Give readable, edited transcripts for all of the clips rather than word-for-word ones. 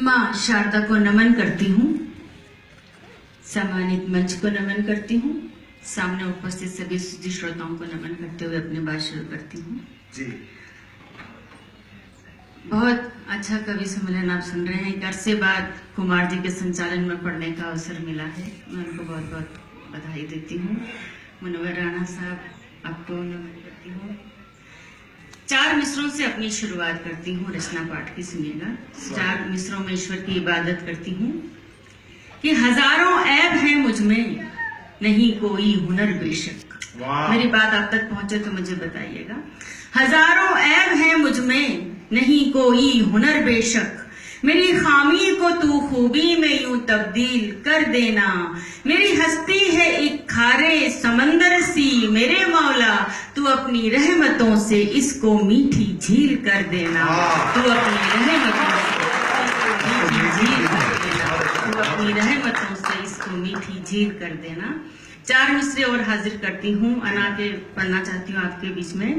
माँ शारदा को नमन करती हूँ, सम्मानित मंच को नमन करती हूँ, सामने उपस्थित सभी श्रोताओं को नमन करते हुए अपनी बात शुरू करती हूँ। जी, बहुत अच्छा कवि सम्मेलन आप सुन रहे हैं। एक अरसे बाद कुमार जी के संचालन में पढ़ने का अवसर मिला है, मैं उनको बहुत बहुत बधाई देती हूँ। मुनव्वर राणा साहब, आपको नमन करती हूँ। 4 मिसरों से अपनी शुरुआत करती हूँ, रचना पाठ की सुनिएगा। 4 मिसरों में ईश्वर की इबादत करती हूँ कि हजारों ऐब हैं मुझ में, नहीं कोई हुनर बेशक। मेरी बात आप तक पहुंचे तो मुझे बताइएगा। हजारों ऐब हैं मुझ में, नहीं कोई हुनर बेशक। मेरी खामी को तू खूबी में यूं तब्दील कर देना। मेरी हस्ती है एक खारे समंदर सी, मेरे मौला तू अपनी रहमतों से इसको मीठी झील कर देना। तू अपनी रहमतों से मीठी झील कर देना। तू अपनी रहमतों से इसको मीठी झील कर देना। 4 मिसरे और हाजिर करती हूँ, अना के पढ़ना चाहती हूँ आपके बीच में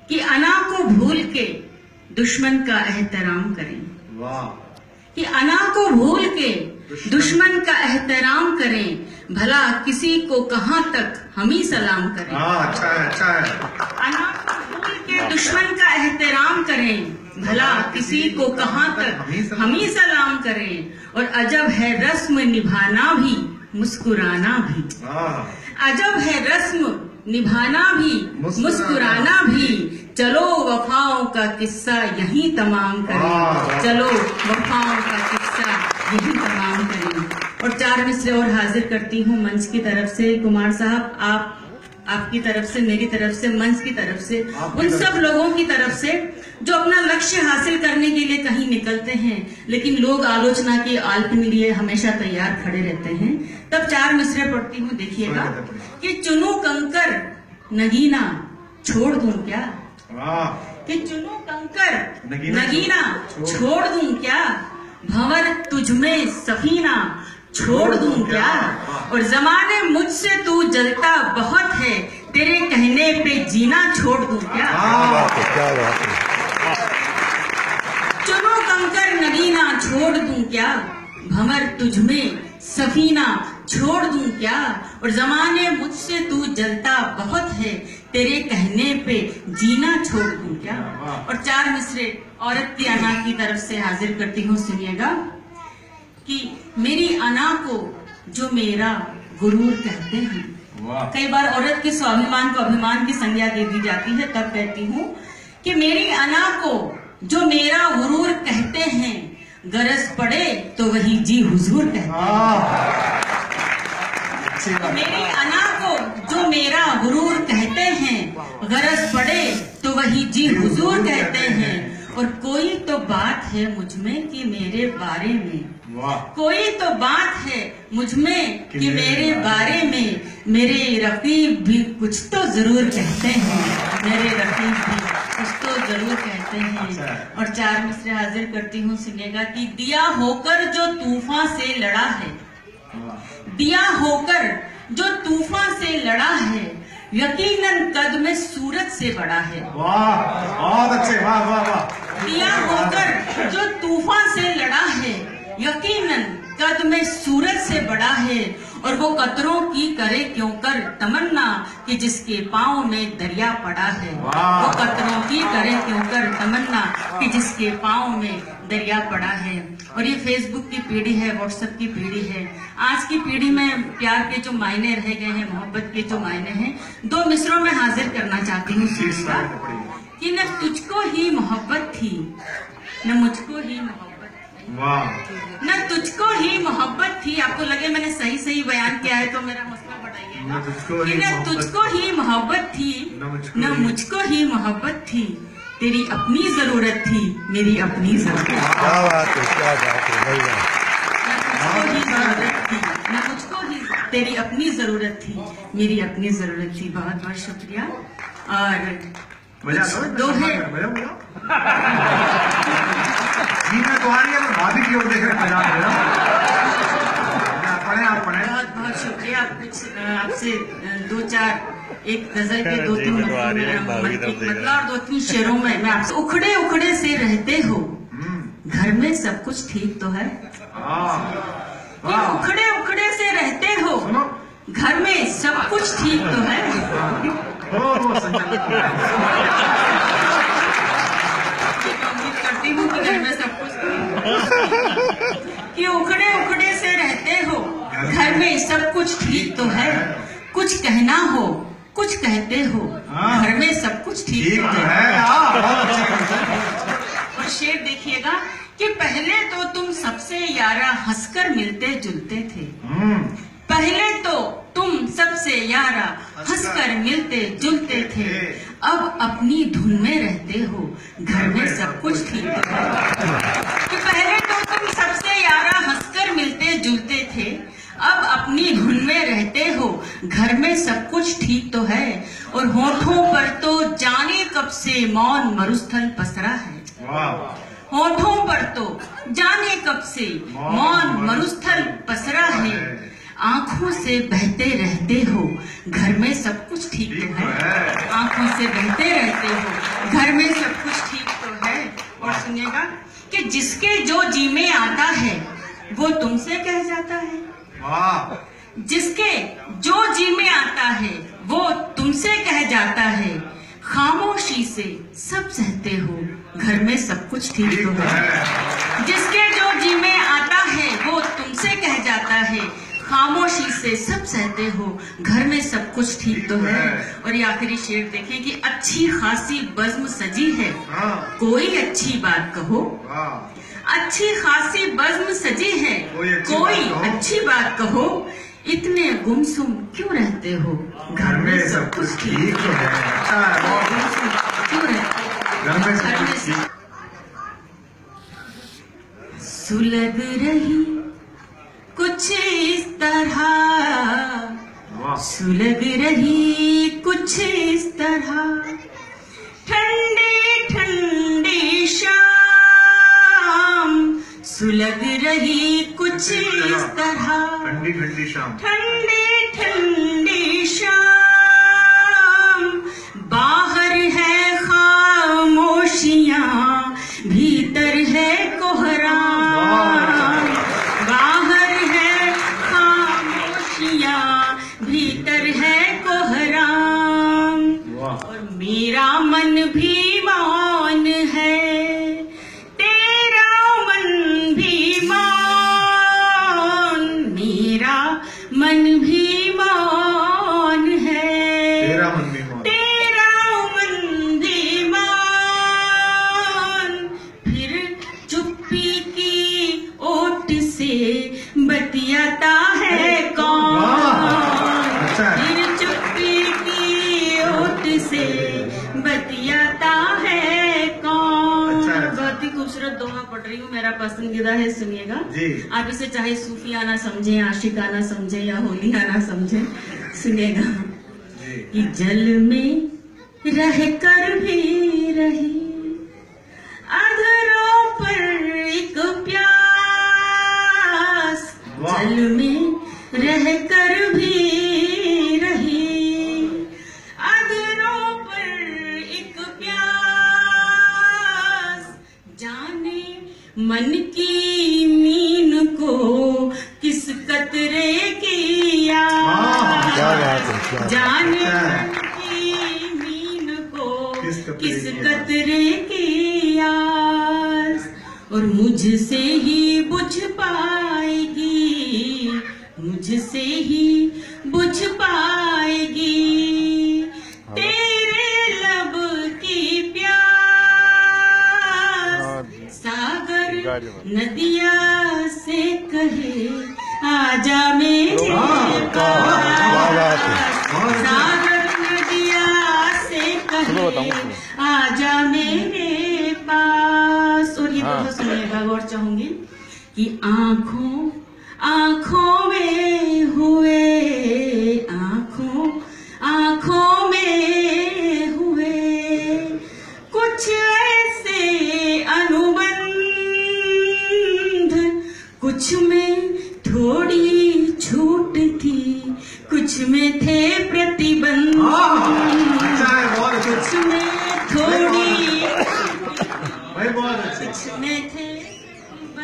कि अना को भूल के दुश्मन का एहतराम करें। वाह। कि अना को भूल के दुश्मन का एहतराम करें, भला किसी को कहां तक हम ही सलाम करें। अच्छा है, अच्छा है। अना को भूल के दुश्मन का एहतराम करें, भला किसी को कहां तक हम ही सलाम करें। और अजब है रस्म निभाना भी, मुस्कुराना भी। अजब है रस्म निभाना भी, मुस्कुराना भी। चलो वफाओं का किस्सा यही तमाम करें। चलो वफाओं का किस्सा यही तमाम करें। और 4 मिसरे और हाजिर करती हूँ मंच की तरफ से। कुमार साहब, आपकी तरफ से, मेरी तरफ से, मंच की तरफ से, उन सब लोगों की तरफ से जो अपना लक्ष्य हासिल करने के लिए कहीं निकलते हैं, लेकिन लोग आलोचना के आलपन लिए हमेशा तैयार खड़े रहते हैं। तब 4 मिसरे पढ़ती हूँ, देखिएगा कि चुनू कंकर नगीना छोड़ दूं क्या। कि चुनू कंकर नगीना छोड़ दूं क्या। भंवर तुझमें सफीना छोड़ दूं क्या। और जमाने मुझसे तू जलता बहुत है, तेरे कहने पे जीना छोड़ दूं क्या। चुनो कंकर नगीना छोड़ दूं क्या। भंवर तुझमें सफीना छोड़ दूं क्या। और जमाने मुझसे तू जलता बहुत है, तेरे कहने पे जीना छोड़ दूं क्या। और 4 मिसरे औरत की अना की तरफ से हाजिर करती हूँ, सुनिएगा कि मेरी अना को जो मेरा गुरूर कहते हैं। कई बार औरत के स्वाभिमान को अभिमान की संज्ञा दे दी जाती है, तब कहती हूँ कि मेरी अना को जो मेरा गुरूर कहते हैं, गरज पड़े तो वही जी हुजूर कहते हैं। मेरी अना को जो मेरा गुरूर कहते हैं, गरज पड़े तो वही जी हुजूर कहते हैं। और कोई तो बात है मुझ में कि मेरे बारे में, कोई तो बात है मुझ में कि मेरे बारे में, मेरे रकीब भी कुछ तो जरूर कहते हैं। मेरे रकीब भी कुछ तो जरूर कहते हैं। और 4 मिसरे हाजिर करती हूँ, सुनिएगा कि दिया होकर जो तूफान से लड़ा है, दिया होकर जो तूफान से लड़ा है, यकीनन कद में सूरज से बड़ा है। वाह, बहुत अच्छे, वाह वाह वाह। दिया होकर जो तूफान से लड़ा है, यकीनन कद में सूरज से बड़ा है। और वो कतरों की करे क्यों कर तमन्ना, कि जिसके पाँव में दरिया पड़ा है। वो कतरों की करे क्यों कर तमन्ना, कि जिसके पाँव में दरिया पड़ा है। और ये फेसबुक की पीढ़ी है, व्हाट्सएप की पीढ़ी है। आज की पीढ़ी में प्यार के जो मायने रह गए हैं, मोहब्बत के जो मायने हैं, 2 मिसरों में हाजिर करना चाहती हूँ कि न तुझको ही मोहब्बत थी, न मुझको ही मोहब्बत, न तुझको ही मोहब्बत थी। आपको लगे मैंने सही बयान किया है तो मेरा हौसला बढ़ाइएगा। कि न तुझको ही मोहब्बत थी, न मुझको ही मोहब्बत थी, तेरी अपनी जरूरत थी, मेरी अपनी जरूरत। क्या बात है, क्या बात है। न तुझको ही जरूरत थी, न मुझको ही, तेरी अपनी जरूरत थी, मेरी अपनी जरूरत थी। बहुत बहुत शुक्रिया। और 2 है जी, मैं तो आ रही है, भाभी की ओर देख रहे आप पढ़े। बहुत बहुत शुक्रिया। आपसे 2-4 एक गजल के 2-3 मतलब और 2-3 शेरों में मैं आपसे, उखड़े उखड़े से रहते हो, घर में सब कुछ ठीक तो है? कि उखड़े उखड़े से रहते हो, सुनो घर में सब कुछ ठीक तो है? वो संचालक उम्मीद करती हूँ कि घर में सब कुछ कि उखड़े उखड़े से रहते हो, घर में सब कुछ ठीक तो है? कुछ कहना हो, कुछ कहते हो, घर में सब कुछ ठीक तो है? और शेर देखिएगा कि पहले तो तुम सबसे यारा हंसकर मिलते जुलते थे। पहले तो तुम सबसे यारा हंसकर मिलते जुलते थे, अब अपनी धुन में रहते हो, घर में सब कुछ ठीक तो है? कि पहले तो तुम सबसे यारा हंसकर मिलते जुलते थे, अब अपनी धुन में रहते हो, घर में सब कुछ ठीक तो है? और होठों पर तो जाने कब से मौन मरुस्थल पसरा है। होठों पर तो जाने कब से मौन मरुस्थल पसरा है। आंखों से बहते रहते हो, घर में सब कुछ ठीक तो है? आंखों से बहते रहते हो, घर में सब कुछ ठीक तो है? और सुनिएगा कि जिसके जो जी में आता है वो तुमसे कह जाता है। जिसके जो जी में आता है वो तुमसे कह जाता है। खामोशी से सब सहते हो, घर में सब कुछ ठीक तो है? जिसके जो जी में आता है वो तुमसे कह जाता है। खामोशी से सब सहते हो, घर में सब कुछ ठीक तो है? और ये आखिरी शेर देखें कि अच्छी खासी बज़्म सजी है, कोई अच्छी बात कहो। अच्छी खासी बज़्म सजी है, कोई अच्छी बात कहो। इतने गुमसुम क्यों रहते हो, घर में सब कुछ ठीक तो है? क्यों रहते हो, घर में सब कुछ ठीक? सुलग रही कुछ इस तरह, सुलग रही कुछ इस तरह, ठंडी ठंडी शाम सुलग रही कुछ इस तरह, ठंडी ठंडी शाम, ठंडी ठंडी शाम। बाहर है खामोशियां, भीतर है कोहराम। बाहर है खामोशियां, भीतर है कोहराम। और मेरा मन भी मौन है, तेरा मन भी मौन, मेरा मन भी मौन है, तेरा मन भी मौन, तेरा मन भी मौन। फिर चुप्पी की ओट से बतियाता है कौन? फिर चुप्पी की ओट से बतियाता है कौन? बहुत ही खूबसूरत दोहा पढ़ रही हूँ, मेरा पसंदीदा है, सुनिएगा। आप इसे चाहे सूफियाना समझे, आशिकाना समझे या होलियाना समझे, सुनिएगा। कि जल में रह कर भी रही, अधरों पर एक प्यास। जल में रह कर भी रही, अधरों पर एक प्यास। जाने मन की मीन को किस कतरे की आस। जाने मन की मीन को किस कतरे की आस। और मुझसे ही बुझ पाएगी, मुझसे ही बुझ पाएगी तेरे लब की प्यास। सागर नदिया से कहे आजा मेरे पास। सागर नदिया से कहे आजा मेरे पास। और ये दोनों सुनिएगा, गौर चाहूंगी कि आंखों आंखों में हुए, आंखों आंखों में हुए कुछ ऐसे अनुबंध, कुछ में थोड़ी छूट थी, कुछ में थे प्रतिबंध। कुछ में थोड़ी, कुछ में थे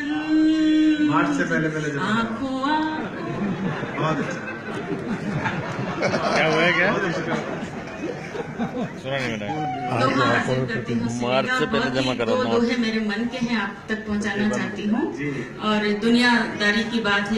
मार्च से पहले पहले जमा करा। आंखों बहुत अच्छा। क्या हुआ है क्या? बहुत अच्छा। सुना नहीं मैंने। दोहा हासिल करती हूँ। मार्च से पहले जमा करा दो था। दोहे मेरे मन के हैं, आप तक पहुंचाना चाहती हूँ। जी। और दुनियादारी की बात है,